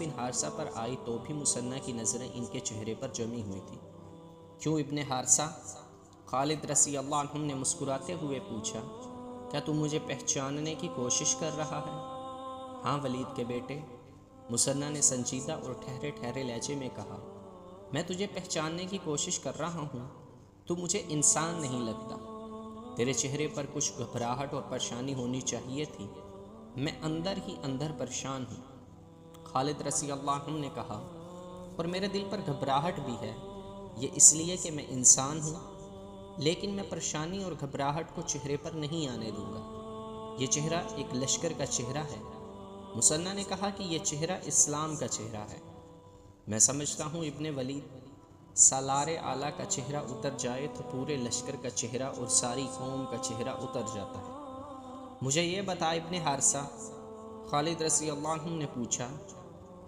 بن حارثہ پر آئی تو بھی مثنیٰ کی نظریں ان کے چہرے پر جمی ہوئی تھیں۔ کیوں ابن حارثہ؟ خالد رضی اللہ عنہ نے مسکراتے ہوئے پوچھا، کیا تم مجھے پہچاننے کی کوشش کر رہا ہے؟ ہاں ولید کے بیٹے، مثنیٰ نے سنجیدہ اور ٹھہرے ٹھہرے لہجے میں کہا، میں تجھے پہچاننے کی کوشش کر رہا ہوں، تو مجھے انسان نہیں لگتا۔ تیرے چہرے پر کچھ گھبراہٹ اور پریشانی ہونی چاہیے تھی، میں اندر ہی اندر پریشان ہوں۔ خالد رضی اللہ عنہ نے کہا، اور میرے دل پر گھبراہٹ بھی ہے، یہ اس لیے کہ میں انسان ہوں، لیکن میں پریشانی اور گھبراہٹ کو چہرے پر نہیں آنے دوں گا۔ یہ چہرہ ایک لشکر کا چہرہ ہے۔ مثنیٰ نے کہا کہ یہ چہرہ اسلام کا چہرہ ہے۔ میں سمجھتا ہوں ابن ولید، سالار اعلیٰ کا چہرہ اتر جائے تو پورے لشکر کا چہرہ اور ساری قوم کا چہرہ اتر جاتا ہے۔ مجھے یہ بتا ابن حارثہ، خالد رضی اللہ عنہ نے پوچھا،